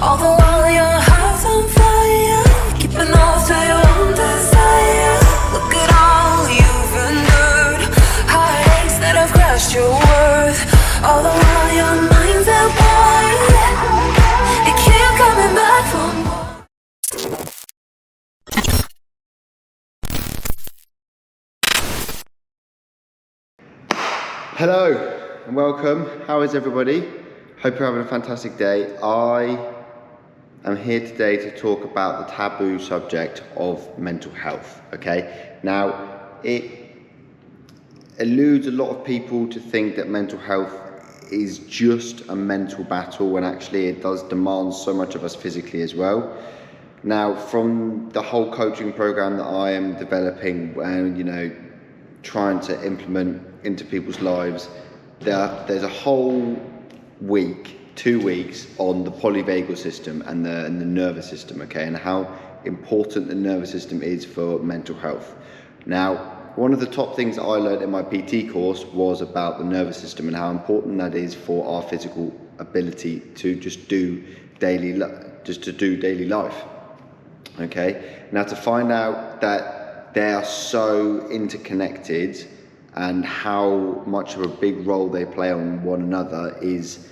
All the while your heart's on fire, keeping off to your own desire. Look at all you've endured, heartaches that have crushed your worth. All the while your mind's at war, you keep coming back for more. Hello and welcome. How is everybody? Hope you're having a fantastic day. I am here today to talk about the taboo subject of mental health. Okay, now it eludes a lot of people to think that mental health is just a mental battle, when actually it does demand so much of us physically as well. Now, from the whole coaching program that I am developing and trying to implement into people's lives, there's a whole week, 2 weeks on the polyvagal system and the nervous system, okay, and how important the nervous system is for mental health. Now, one of the top things that I learned in my PT course was about the nervous system and how important that is for our physical ability to just do daily life. Okay, now to find out that they are so interconnected and how much of a big role they play on one another is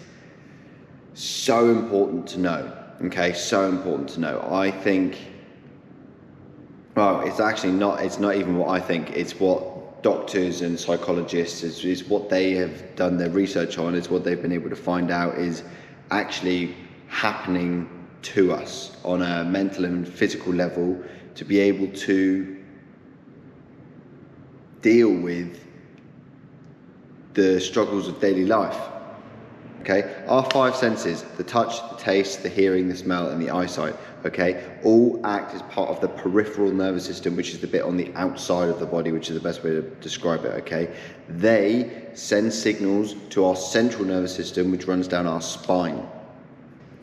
so important to know. Okay, so important to know. I think, well, it's not even what I think, it's what doctors and psychologists, is what they have done their research on, is what they've been able to find out is actually happening to us on a mental and physical level, to be able to deal with the struggles of daily life. Okay, our five senses, the touch, the taste, the hearing, the smell, and the eyesight, okay, all act as part of the peripheral nervous system, which is the bit on the outside of the body, which is the best way to describe it, okay. They send signals to our central nervous system, which runs down our spine.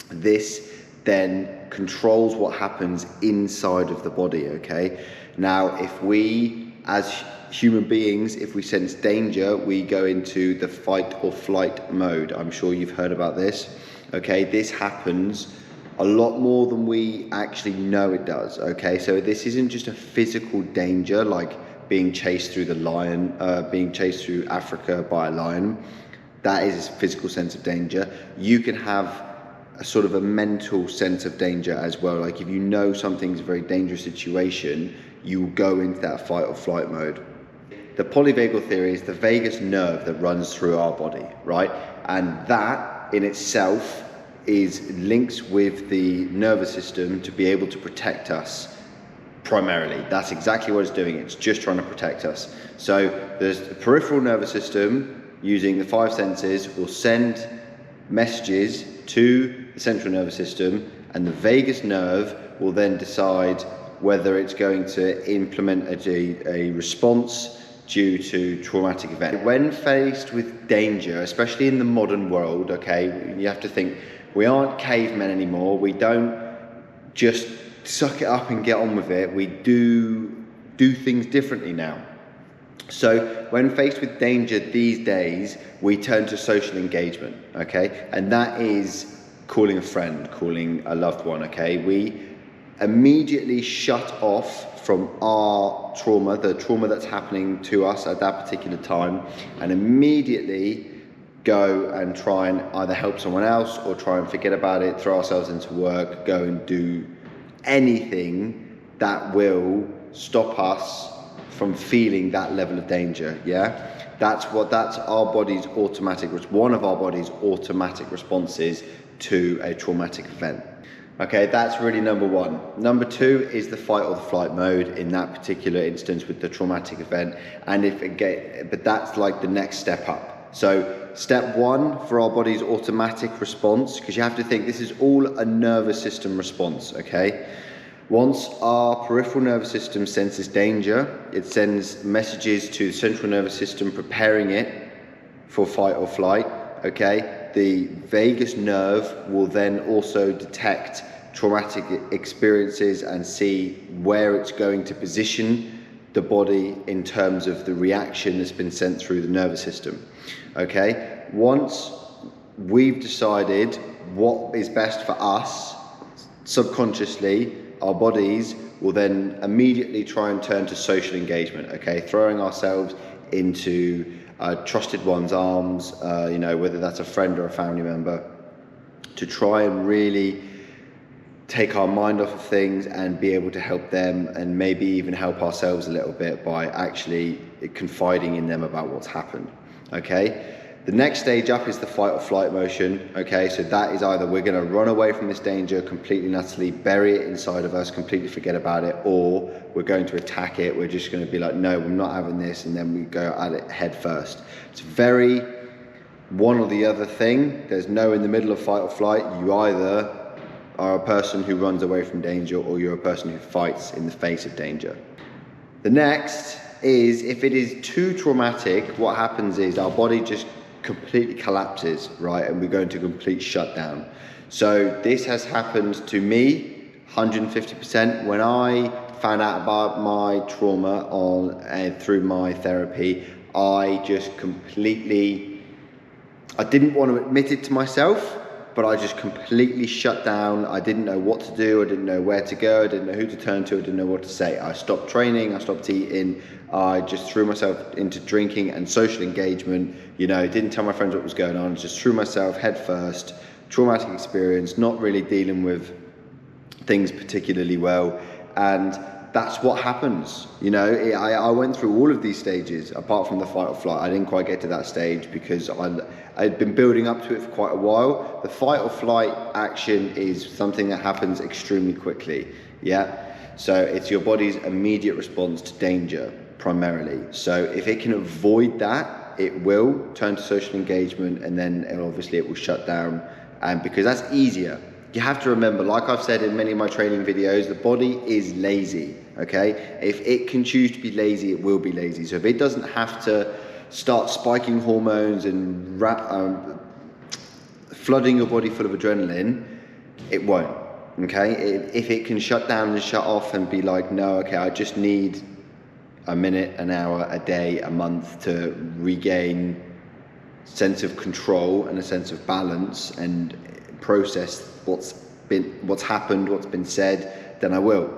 This then controls what happens inside of the body, okay. Now, if we, as human beings, if we sense danger, we go into the fight or flight mode. I'm sure you've heard about this. Okay, this happens a lot more than we actually know it does. Okay, so this isn't just a physical danger like being chased through being chased through Africa by a lion. That is a physical sense of danger. You can have a sort of a mental sense of danger as well. Like if you know something's a very dangerous situation, you will go into that fight or flight mode. The polyvagal theory is the vagus nerve that runs through our body, right? And that in itself is links with the nervous system to be able to protect us primarily. That's exactly what it's doing. It's just trying to protect us. So there's the peripheral nervous system, using the five senses, will send messages to the central nervous system, and the vagus nerve will then decide whether it's going to implement a response due to traumatic event. When faced with danger, especially in the modern world, okay, you have to think, we aren't cavemen anymore. We don't just suck it up and get on with it. We do things differently now. So when faced with danger these days, we turn to social engagement, okay? And that is calling a friend, calling a loved one, okay? We immediately shut off from our trauma, the trauma that's happening to us at that particular time, and immediately go and try and either help someone else or try and forget about it, throw ourselves into work, go and do anything that will stop us from feeling that level of danger, yeah? That's our body's one of our body's automatic responses to a traumatic event. Okay, that's really number one. Number two is the fight or the flight mode in that particular instance with the traumatic event. But that's like the next step up. So step one for our body's automatic response, because you have to think this is all a nervous system response, okay? Once our peripheral nervous system senses danger, it sends messages to the central nervous system preparing it for fight or flight, okay? The vagus nerve will then also detect traumatic experiences and see where it's going to position the body in terms of the reaction that's been sent through the nervous system. Okay, once we've decided what is best for us, subconsciously, our bodies will then immediately try and turn to social engagement, okay? Throwing ourselves into trusted one's arms, whether that's a friend or a family member, to try and really take our mind off of things and be able to help them, and maybe even help ourselves a little bit by actually confiding in them about what's happened, okay? The next stage up is the fight or flight motion, okay? So that is either we're gonna run away from this danger completely and utterly, bury it inside of us, completely forget about it, or we're going to attack it. We're just gonna be like, no, I'm not having this, and then we go at it head first. It's very one or the other thing. There's no in the middle of fight or flight. You either are a person who runs away from danger, or you're a person who fights in the face of danger. The next is, if it is too traumatic, what happens is our body just completely collapses, right? And we go into complete shutdown. So this has happened to me 150%. When I found out about my trauma through my therapy, I just completely, I didn't want to admit it to myself, but I just completely shut down. I didn't know what to do. I didn't know where to go. I didn't know who to turn to. I didn't know what to say. I stopped training. I stopped eating. I just threw myself into drinking and social engagement. Didn't tell my friends what was going on. Just threw myself head first. Traumatic experience, not really dealing with things particularly well. And that's what happens. I went through all of these stages, apart from the fight or flight. I didn't quite get to that stage because I'd been building up to it for quite a while. The fight or flight action is something that happens extremely quickly, yeah? So it's your body's immediate response to danger, primarily. So if it can avoid that, it will turn to social engagement, and then obviously it will shut down. And because that's easier. You have to remember, like I've said in many of my training videos, the body is lazy, okay? If it can choose to be lazy, it will be lazy. So if it doesn't have to start spiking hormones and flooding your body full of adrenaline, it won't, okay? If it can shut down and shut off and be like, no, okay, I just need a minute, an hour, a day, a month to regain sense of control and a sense of balance and process what's happened, what's been said, then I will.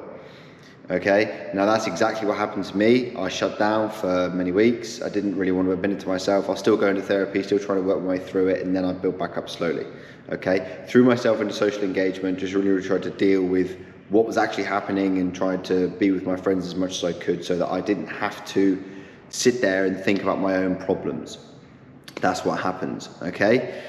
Okay, now that's exactly what happened to me. I shut down for many weeks. I didn't really want to admit it to myself. I was still going to therapy, still trying to work my way through it, and then I built back up slowly. Okay, threw myself into social engagement, just really tried to deal with what was actually happening and tried to be with my friends as much as I could so that I didn't have to sit there and think about my own problems. That's what happens, okay?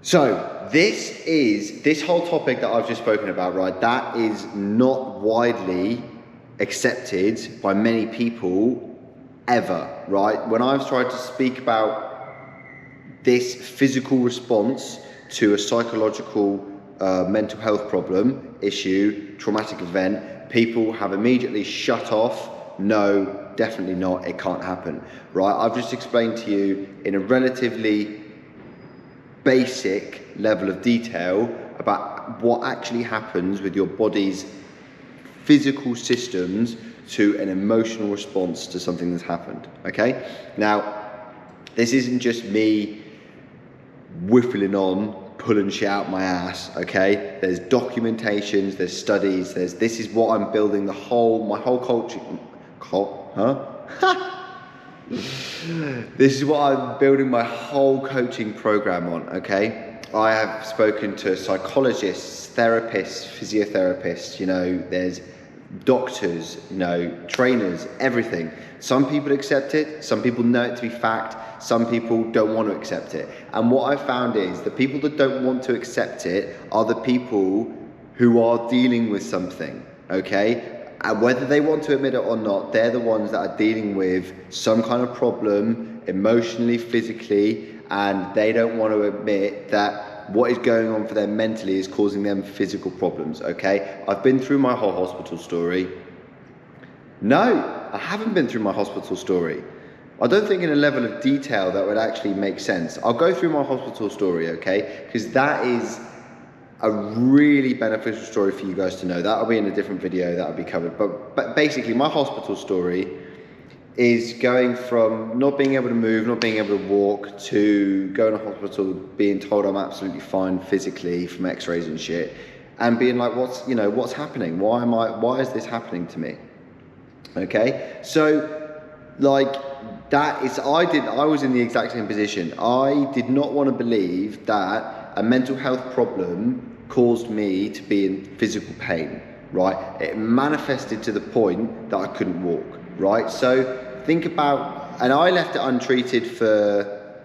So this whole topic that I've just spoken about, right, that is not widely accepted by many people ever, right? When I've tried to speak about this physical response to a psychological mental health problem, issue, traumatic event, people have immediately shut off. No, definitely not, it can't happen, right? I've just explained to you in a relatively basic level of detail about what actually happens with your body's physical systems to an emotional response to something that's happened, okay? Now, this isn't just me whiffling on, pulling shit out my ass, okay? There's documentations, there's studies, this is what I'm building my whole culture, This is what I'm building my whole coaching program on, okay? I have spoken to psychologists, therapists, physiotherapists, there's doctors, trainers, everything. Some people accept it, some people know it to be fact, some people don't want to accept it. And what I found is the people that don't want to accept it are the people who are dealing with something, okay? And whether they want to admit it or not, they're the ones that are dealing with some kind of problem, emotionally, physically, and they don't want to admit that what is going on for them mentally is causing them physical problems, okay? I've been through my whole hospital story. No, I haven't been through my hospital story. I don't think in a level of detail that would actually make sense. I'll go through my hospital story, okay? Because that is a really beneficial story for you guys to know. That'll be in a different video, that'll be covered. But basically, my hospital story is going from not being able to move, not being able to walk, to going to hospital, being told I'm absolutely fine physically from x-rays and shit, and being like, what's happening? Why is this happening to me? Okay, so like I was in the exact same position. I did not want to believe that a mental health problem caused me to be in physical pain, right? It manifested to the point that I couldn't walk, right? So think about, and I left it untreated for,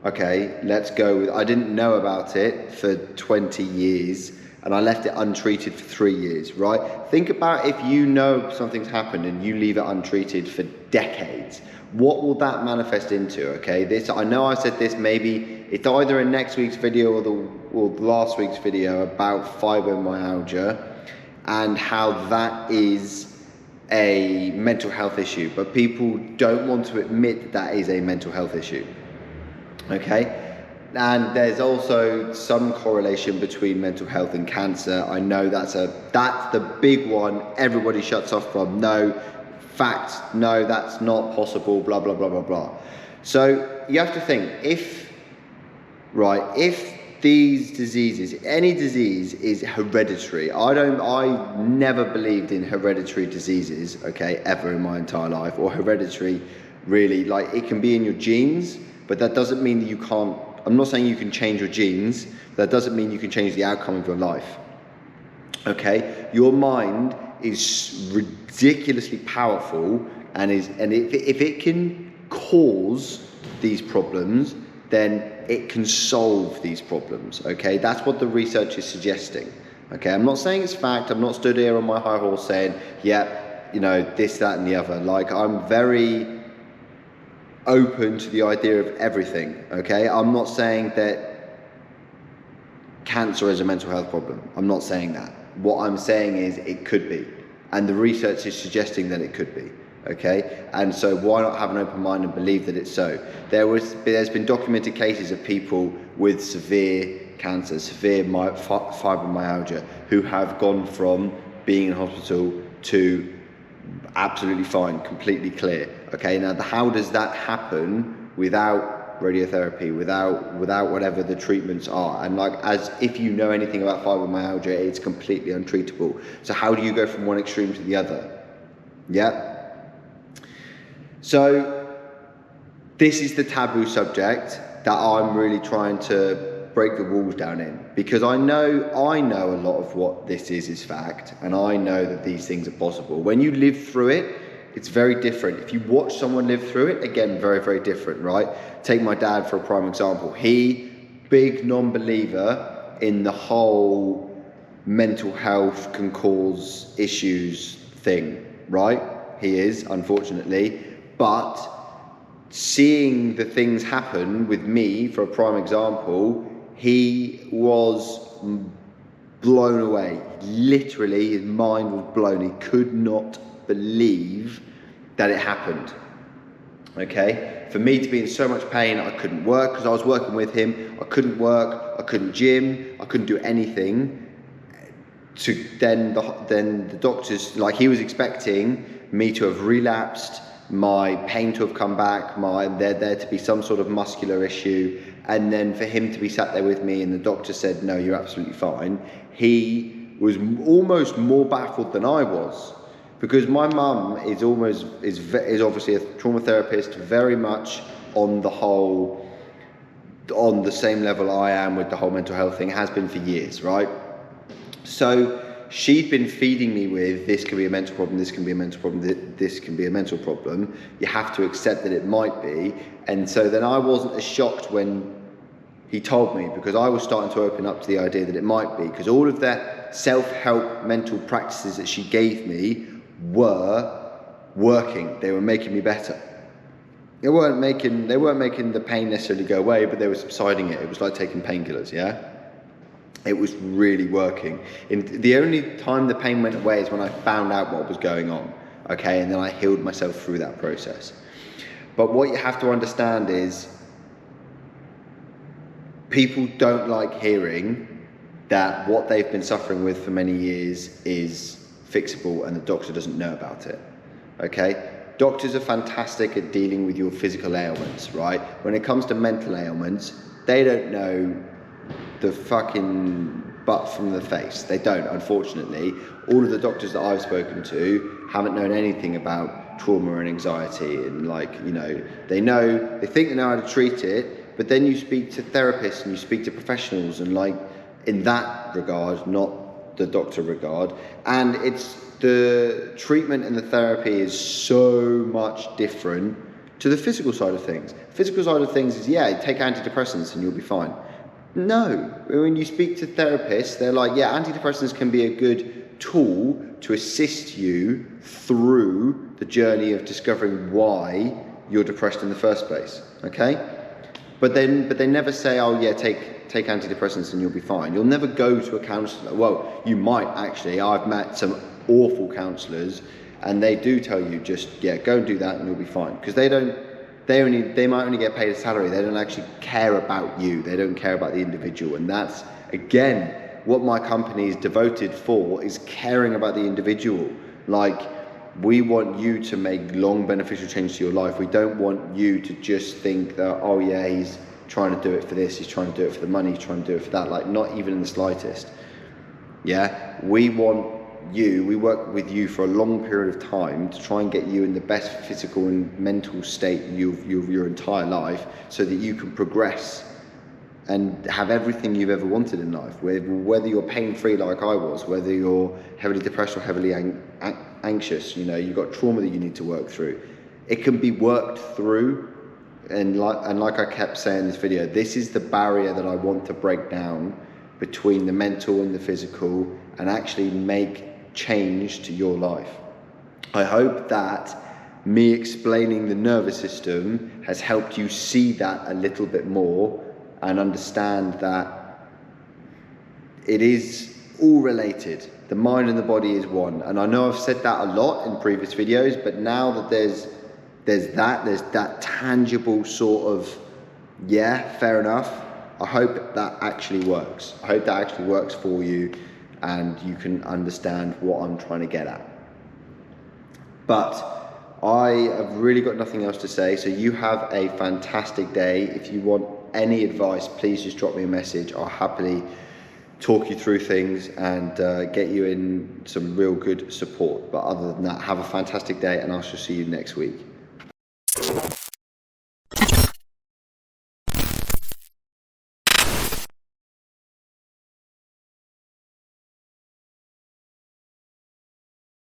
okay, let's go with, I didn't know about it for 20 years, and I left it untreated for 3 years, right? Think about if you know something's happened and you leave it untreated for decades. What will that manifest into, okay? I know I said this, maybe it's either in next week's video or last week's video about fibromyalgia and how that is a mental health issue, but people don't want to admit that is a mental health issue, okay? And there's also some correlation between mental health and cancer. I know that's the big one everybody shuts off from. No, facts, no, that's not possible, blah, blah, blah, blah, blah. So you have to think, if these diseases, any disease is hereditary. I never believed in hereditary diseases, okay, ever in my entire life, or hereditary really, like it can be in your genes, but that doesn't mean that you can't, I'm not saying you can change your genes, that doesn't mean you can change the outcome of your life, okay? Your mind is ridiculously powerful, and if it can cause these problems, then it can solve these problems, okay? That's what the research is suggesting, okay? I'm not saying it's fact. I'm not stood here on my high horse saying, yeah, this, that, and the other. Like, I'm very open to the idea of everything, okay? I'm not saying that cancer is a mental health problem. I'm not saying that. What I'm saying is it could be, and the research is suggesting that it could be. Okay, and so why not have an open mind and believe that it's so? There's been documented cases of people with severe cancer, severe fibromyalgia, who have gone from being in hospital to absolutely fine, completely clear. Okay, now how does that happen without radiotherapy, without whatever the treatments are? And like, as if you know anything about fibromyalgia, it's completely untreatable. So how do you go from one extreme to the other? Yeah. So this is the taboo subject that I'm really trying to break the walls down in, because I know a lot of what this is fact, and I know that these things are possible. When you live through it, it's very different. If you watch someone live through it, again, very, very different, right? Take my dad for a prime example. He, big non-believer in the whole mental health can cause issues thing, right? He is, unfortunately. But seeing the things happen with me, for a prime example, he was blown away. Literally, his mind was blown. He could not believe that it happened. Okay? For me to be in so much pain, I couldn't work because I was working with him. I couldn't work, I couldn't gym, I couldn't do anything. Then the doctors, like, he was expecting me to have relapsed, my pain to have come back, there to be some sort of muscular issue, and then for him to be sat there with me and the doctor said, no, you're absolutely fine. He was almost more baffled than I was, because my mum is obviously a trauma therapist, very much on the same level I am with the whole mental health thing, has been for years, right? So she'd been feeding me with, this can be a mental problem, this can be a mental problem, this can be a mental problem. You have to accept that it might be. And so then I wasn't as shocked when he told me, because I was starting to open up to the idea that it might be, because all of the self-help mental practices that she gave me were working. They were making me better. They weren't making the pain necessarily go away, but they were subsiding it. It was like taking painkillers, yeah? It was really working. And the only time the pain went away is when I found out what was going on, okay? And then I healed myself through that process. But what you have to understand is people don't like hearing that what they've been suffering with for many years is fixable and the doctor doesn't know about it, okay? Doctors are fantastic at dealing with your physical ailments, right? When it comes to mental ailments, they don't know the fucking butt from the face. They don't, unfortunately. All of the doctors that I've spoken to haven't known anything about trauma and anxiety, and like, you know, they think they know how to treat it, but then you speak to therapists and you speak to professionals, and like, in that regard, not the doctor regard, and it's the treatment and the therapy is so much different to the physical side of things. Physical side of things is, yeah, take antidepressants and you'll be fine. No, when you speak to therapists, they're like, yeah, antidepressants can be a good tool to assist you through the journey of discovering why you're depressed in the first place, okay? But they never say, oh yeah, take antidepressants and you'll be fine. You'll never go to a counsellor. Well, you might actually. I've met some awful counsellors, and they do tell you just, yeah, go and do that and you'll be fine. Because they might only get paid a salary. They don't actually care about you. They don't care about the individual. And that's, again, what my company is devoted for, is caring about the individual. Like, we want you to make long beneficial change to your life. We don't want you to just think that, oh yeah, he's trying to do it for this, he's trying to do it for the money, he's trying to do it for that. Like, not even in the slightest. Yeah, we work with you for a long period of time to try and get you in the best physical and mental state of your entire life, so that you can progress and have everything you've ever wanted in life. Whether you're pain-free like I was, whether you're heavily depressed or heavily anxious, you know, you've got trauma that you need to work through. It can be worked through, and like I kept saying in this video, this is the barrier that I want to break down between the mental and the physical, and actually make change to your life. I hope that me explaining the nervous system has helped you see that a little bit more, and understand that it is all related. The mind and the body is one. And I know I've said that a lot in previous videos, but now that there's that tangible sort of, yeah, fair enough, I hope that actually works. I hope that actually works for you, and you can understand what I'm trying to get at. But I have really got nothing else to say, so you have a fantastic day. If you want any advice, please just drop me a message. I'll happily talk you through things and get you in some real good support. But other than that, have a fantastic day, and I shall see you next week.